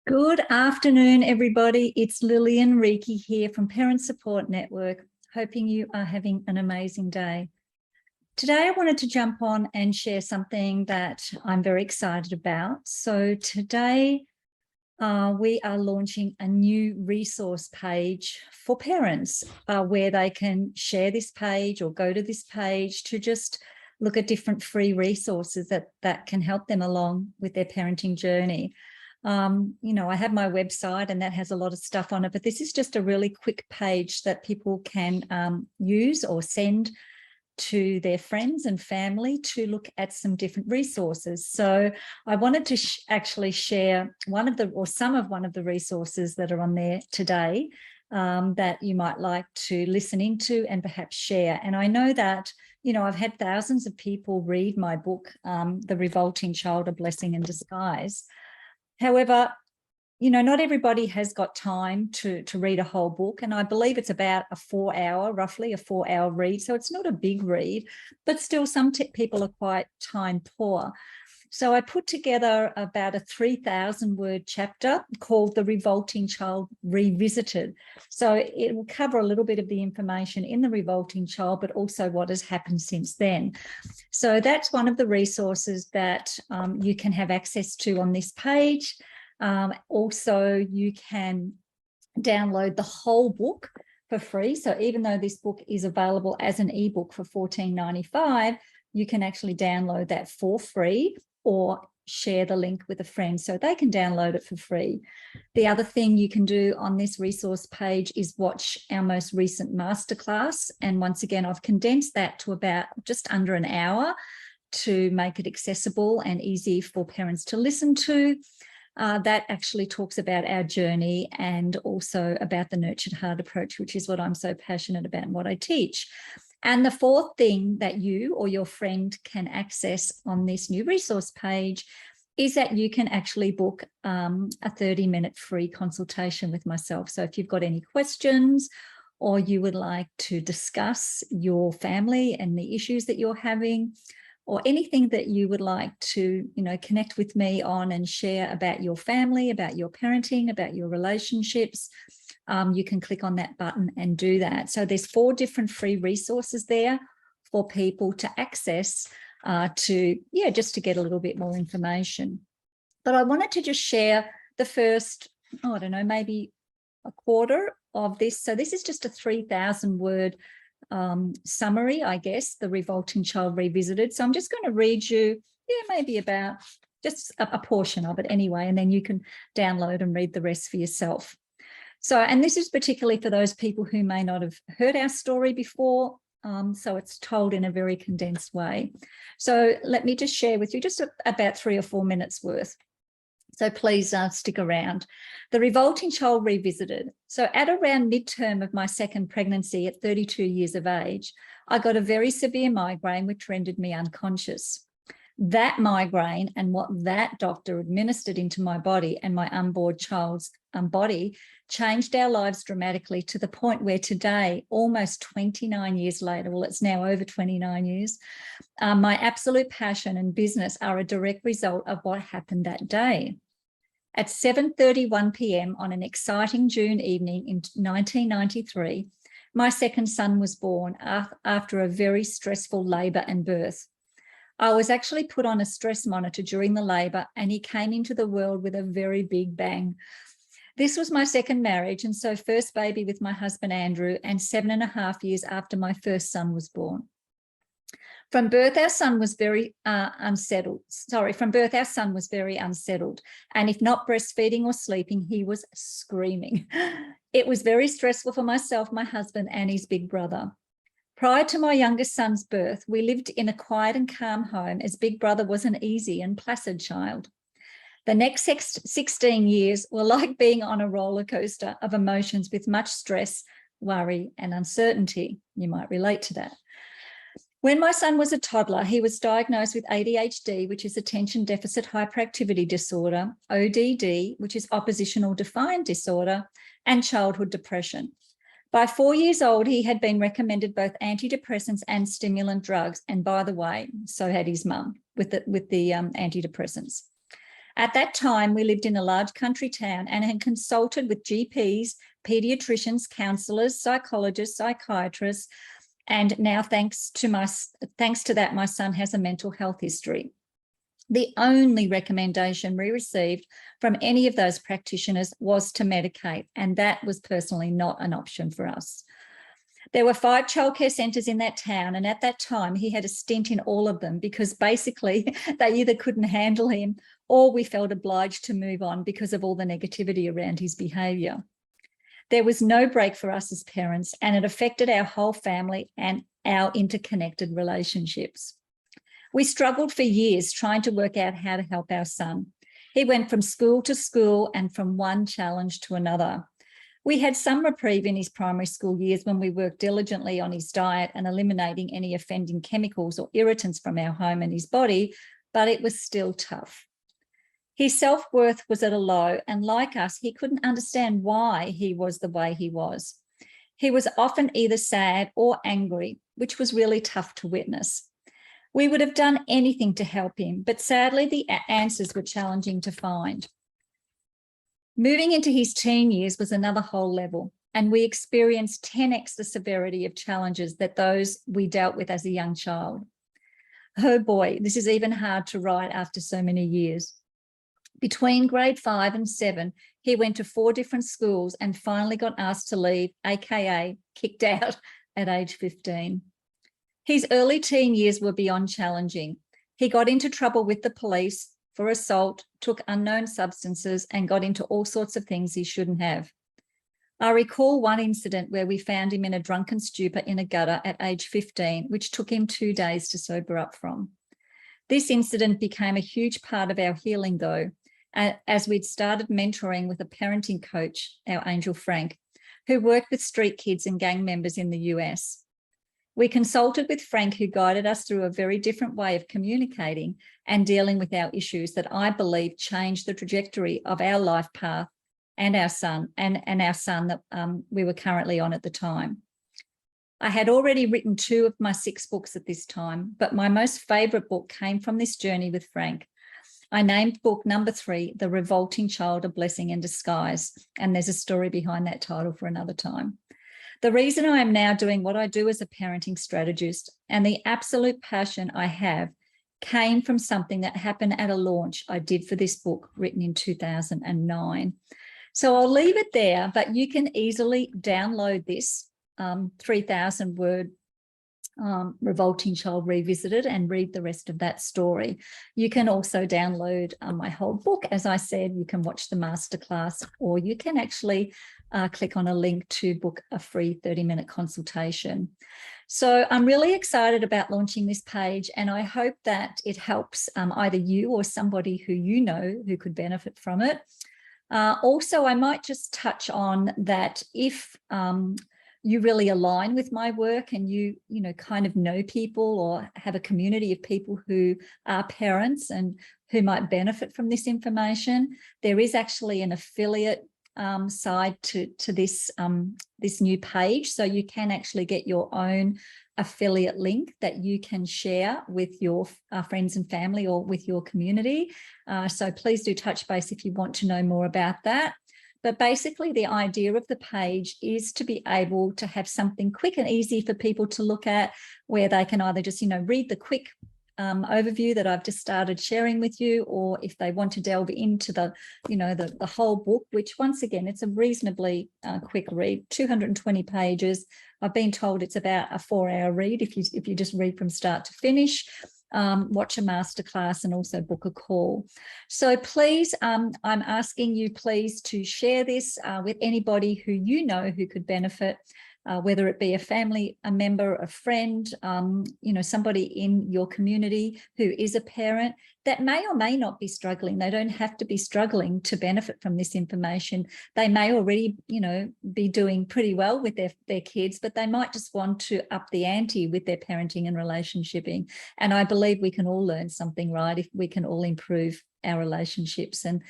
Good afternoon, everybody. It's Lillian Reiki here from Parent Support Network, hoping you are having an amazing day. Today, I wanted to jump on and share something that I'm very excited about. So today, we are launching a new resource page for parents where they can share this page or go to this page to just look at different free resources that can help them along with their parenting journey. I have my website and that has a lot of stuff on it, but this is just a really quick page that people can use or send to their friends and family to look at some different resources. So I wanted to actually share some of the resources that are on there today that you might like to listen into and perhaps share. And I know that, I've had thousands of people read my book, The Revolting Child, A Blessing in Disguise. However, not everybody has got time to read a whole book. And I believe it's about roughly a 4-hour read. So it's not a big read, but still some people are quite time poor. So I put together about a 3,000 word chapter called The Revolting Child Revisited. So it will cover a little bit of the information in The Revolting Child, but also what has happened since then. So that's one of the resources that you can have access to on this page. Also, you can download the whole book for free. So even though this book is available as an ebook for $14.95, you can actually download that for free or share the link with a friend so they can download it for free. The other thing you can do on this resource page is watch our most recent masterclass. And once again, I've condensed that to about just under an hour to make it accessible and easy for parents to listen to. That actually talks about our journey and also about the nurtured heart approach, which is what I'm so passionate about and what I teach. And the fourth thing that you or your friend can access on this new resource page is that you can actually book a 30-minute free consultation with myself. So if you've got any questions or you would like to discuss your family and the issues that you're having, or anything that you would like to, connect with me on and share about your family, about your parenting, about your relationships, you can click on that button and do that. So there's 4 different free resources there for people to access just to get a little bit more information. But I wanted to just share the first, maybe a quarter of this. So this is just a 3,000 word summary, I guess, The Revolting Child Revisited. So I'm just going to read you, maybe about just a portion of it anyway, and then you can download and read the rest for yourself. So, and this is particularly for those people who may not have heard our story before. So it's told in a very condensed way. So let me just share with you just about 3 or 4 minutes worth. So please stick around. The Revolting Child Revisited. So at around midterm of my second pregnancy at 32 years of age, I got a very severe migraine which rendered me unconscious. That migraine and what that doctor administered into my body and my unborn child's body changed our lives dramatically to the point where today, almost 29 years later, well, it's now over 29 years, my absolute passion and business are a direct result of what happened that day. At 7:31 p.m. on an exciting June evening in 1993, my second son was born after a very stressful labour and birth. I was actually put on a stress monitor during the labour and he came into the world with a very big bang. This was my second marriage, and so first baby with my husband Andrew, and 7.5 years after my first son was born. From birth, our son was very unsettled. And if not breastfeeding or sleeping, he was screaming. It was very stressful for myself, my husband, and his big brother. Prior to my youngest son's birth, we lived in a quiet and calm home as big brother was an easy and placid child. The next 16 years were like being on a roller coaster of emotions with much stress, worry, and uncertainty. You might relate to that. When my son was a toddler, he was diagnosed with ADHD, which is attention deficit hyperactivity disorder, ODD, which is oppositional defiant disorder, and childhood depression. By 4 years old, he had been recommended both antidepressants and stimulant drugs. And by the way, so had his mum with the antidepressants. At that time, we lived in a large country town and had consulted with GPs, paediatricians, counsellors, psychologists, psychiatrists, and now thanks to that, my son has a mental health history. The only recommendation we received from any of those practitioners was to medicate, and that was personally not an option for us. There were 5 childcare centres in that town, and at that time he had a stint in all of them because basically they either couldn't handle him or we felt obliged to move on because of all the negativity around his behaviour. There was no break for us as parents, and it affected our whole family and our interconnected relationships. We struggled for years trying to work out how to help our son. He went from school to school and from one challenge to another. We had some reprieve in his primary school years when we worked diligently on his diet and eliminating any offending chemicals or irritants from our home and his body, but it was still tough. His self-worth was at a low, and like us, he couldn't understand why he was the way he was. He was often either sad or angry, which was really tough to witness. We would have done anything to help him, but sadly the answers were challenging to find. Moving into his teen years was another whole level, and we experienced 10x the severity of challenges that those we dealt with as a young child. Oh boy, this is even hard to write after so many years. Between grade 5 and 7, he went to 4 different schools and finally got asked to leave, aka kicked out at age 15. His early teen years were beyond challenging. He got into trouble with the police for assault, took unknown substances, and got into all sorts of things he shouldn't have. I recall one incident where we found him in a drunken stupor in a gutter at age 15, which took him 2 days to sober up from. This incident became a huge part of our healing, though, as we'd started mentoring with a parenting coach, our angel Frank, who worked with street kids and gang members in the US. We consulted with Frank, who guided us through a very different way of communicating and dealing with our issues that I believe changed the trajectory of our life path and our son and our son that we were currently on at the time. I had already written 2 of my 6 books at this time, but my most favourite book came from this journey with Frank. I named book number 3, The Revolting Child, A Blessing in Disguise, and there's a story behind that title for another time. The reason I am now doing what I do as a parenting strategist and the absolute passion I have came from something that happened at a launch I did for this book written in 2009. So I'll leave it there, but you can easily download this 3,000 word Revolting Child Revisited and read the rest of that story. You can also download my whole book. As I said, you can watch the masterclass, or you can actually click on a link to book a free 30-minute consultation. So I'm really excited about launching this page, and I hope that it helps either you or somebody who you know who could benefit from it. Also, I might just touch on that if you really align with my work and you kind of know people or have a community of people who are parents and who might benefit from this information, there is actually an affiliate side to this this new page, so you can actually get your own affiliate link that you can share with your friends and family or with your community. So please do touch base if you want to know more about that. But basically the idea of the page is to be able to have something quick and easy for people to look at, where they can either just read the quick overview that I've just started sharing with you, or if they want to delve into the whole book, which once again, it's a reasonably quick read, 220 pages. I've been told it's about a 4-hour read if you just read from start to finish. Watch a masterclass and also book a call. So please, I'm asking you please to share this with anybody who you know who could benefit. Whether it be a family, a member, a friend, somebody in your community who is a parent that may or may not be struggling. They don't have to be struggling to benefit from this information. They may already, be doing pretty well with their kids, but they might just want to up the ante with their parenting and relationshiping. And I believe we can all learn something, right, if we can all improve our relationships and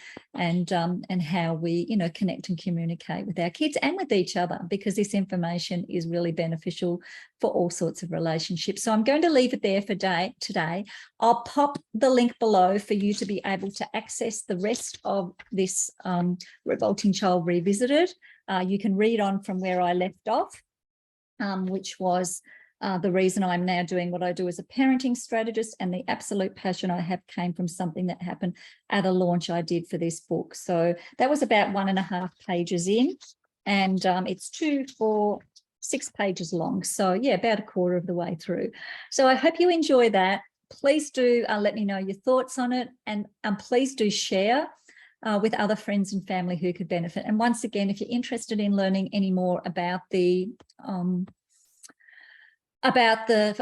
how we, you know, connect and communicate with our kids and with each other, because this information is really beneficial for all sorts of relationships. So I'm going to leave it there for today. I'll pop the link below for you to be able to access the rest of this Revolting Child Revisited. You can read on from where I left off, which was the reason I'm now doing what I do as a parenting strategist, and the absolute passion I have came from something that happened at a launch I did for this book. So that was about 1.5 pages in, and it's 2, 4, 6 pages long. So yeah, about a quarter of the way through. So I hope you enjoy that. Please do let me know your thoughts on it, and please do share with other friends and family who could benefit. And once again, if you're interested in learning any more about the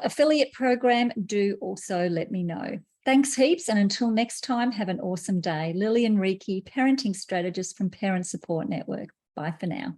affiliate program, do also let me know. Thanks heaps, and until next time, have an awesome day. Lily and Riki, parenting strategist from Parent Support Network. Bye for now.